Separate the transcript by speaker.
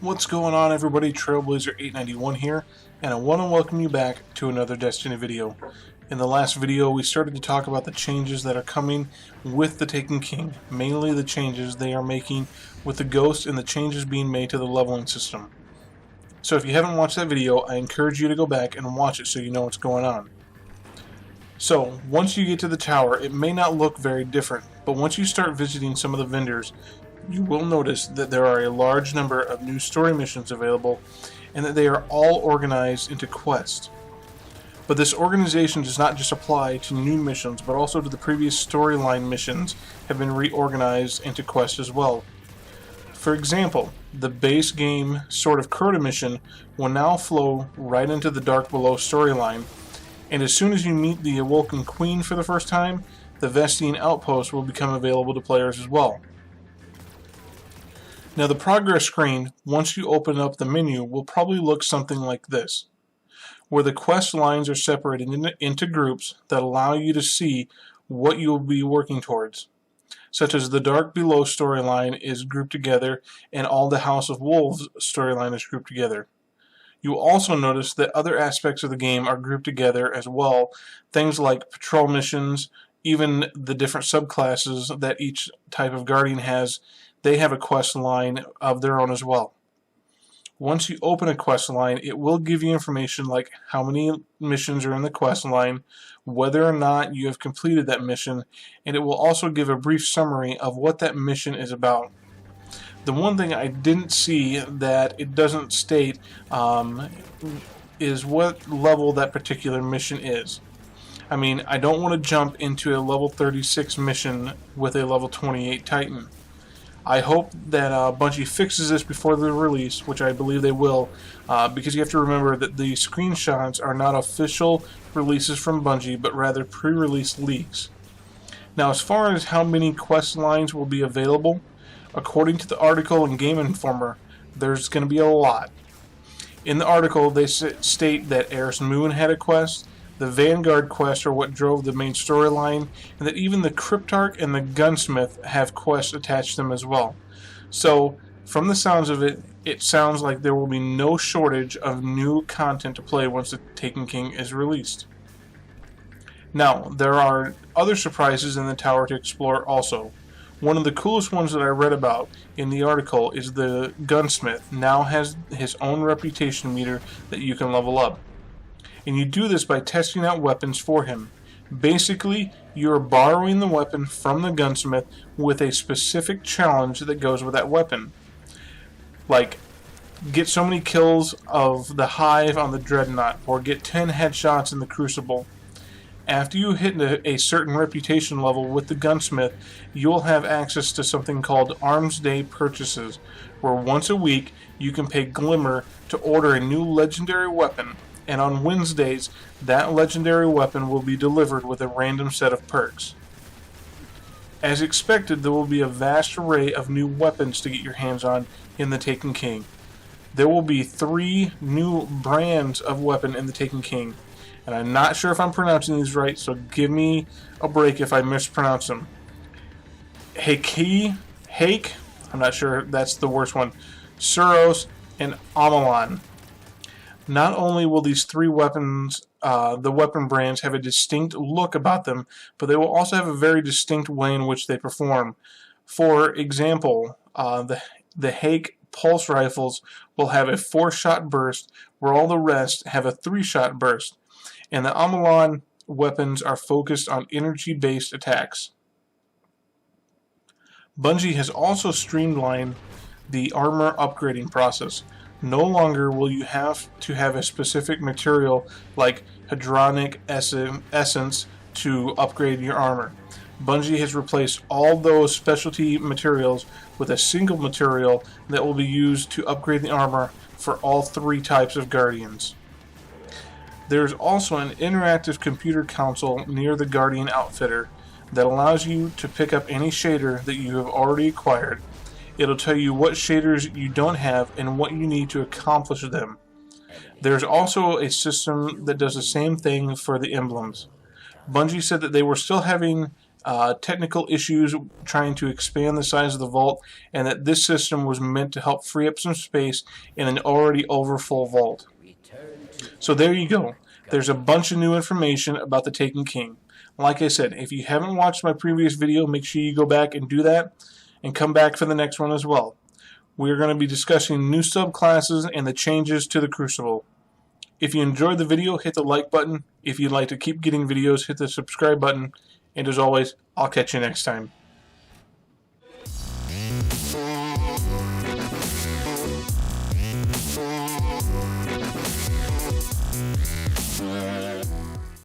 Speaker 1: What's going on, everybody? Trailblazer891 here, and I want to welcome you back to another Destiny video. In the last video, we started to talk about the changes that are coming with the Taken King, mainly the changes they are making with the Ghost and the changes being made to the leveling system. So if you haven't watched that video, I encourage you to go back and watch it so you know what's going on. So, once you get to the tower, it may not look very different, but once you start visiting some of the vendors, you will notice that there are a large number of new story missions available, and that they are all organized into quests. But this organization does not just apply to new missions, but also to the previous storyline missions have been reorganized into quests as well. For example, the base game Sword of Crota mission will now flow right into the Dark Below storyline, and as soon as you meet the Awoken Queen for the first time, the Vestine Outpost will become available to players as well. Now the progress screen, once you open up the menu, will probably look something like this, where the quest lines are separated into groups that allow you to see what you will be working towards, such as the Dark Below storyline is grouped together and all the House of Wolves storyline is grouped together. You will also notice that other aspects of the game are grouped together as well, things like patrol missions, even the different subclasses that each type of Guardian has. They have a quest line of their own as well. Once you open a quest line, it will give you information like how many missions are in the quest line, whether or not you have completed that mission, and it will also give a brief summary of what that mission is about. The one thing I didn't see that it doesn't state is what level that particular mission is. I mean, I don't want to jump into a level 36 mission with a level 28 Titan. I hope that Bungie fixes this before the release, which I believe they will, because you have to remember that the screenshots are not official releases from Bungie, but rather pre-release leaks. Now, as far as how many quest lines will be available, according to the article in Game Informer, there's going to be a lot. In the article, they state that Eris Moon had a quest, the Vanguard quest are what drove the main storyline, and that even the Cryptarch and the Gunsmith have quests attached to them as well. So, from the sounds of it, it sounds like there will be no shortage of new content to play once the Taken King is released. Now, there are other surprises in the tower to explore also. One of the coolest ones that I read about in the article is the Gunsmith now has his own reputation meter that you can level up. And you do this by testing out weapons for him. Basically, you are borrowing the weapon from the Gunsmith with a specific challenge that goes with that weapon. Like, get so many kills of the Hive on the Dreadnought, or get 10 headshots in the Crucible. After you hit a certain reputation level with the Gunsmith, you'll have access to something called Arms Day purchases, where once a week you can pay Glimmer to order a new legendary weapon, and on Wednesdays, that legendary weapon will be delivered with a random set of perks. As expected, there will be a vast array of new weapons to get your hands on in the Taken King. There will be 3 new brands of weapon in the Taken King, and I'm not sure if I'm pronouncing these right, so give me a break if I mispronounce them. Hake, I'm not sure that's the worst one, Suros, and Amalon. Not only will these 3 weapons, the weapon brands, have a distinct look about them, but they will also have a very distinct way in which they perform. For example, the Hake pulse rifles will have a 4-shot burst, where all the rest have a 3-shot burst. And the Amalon weapons are focused on energy-based attacks. Bungie has also streamlined the armor upgrading process. No longer will you have to have a specific material like Hadronic Essence to upgrade your armor. Bungie has replaced all those specialty materials with a single material that will be used to upgrade the armor for all 3 types of Guardians. There is also an interactive computer console near the Guardian Outfitter that allows you to pick up any shader that you have already acquired. It'll tell you what shaders you don't have and what you need to accomplish them. There's also a system that does the same thing for the emblems. Bungie said that they were still having technical issues trying to expand the size of the vault, and that this system was meant to help free up some space in an already overfull vault. So there you go. There's a bunch of new information about the Taken King. Like I said, if you haven't watched my previous video, make sure you go back and do that, and come back for the next one as well. We're going to be discussing new subclasses and the changes to the Crucible. If you enjoyed the video, hit the like button. If you'd like to keep getting videos, hit the subscribe button. And as always, I'll catch you next time.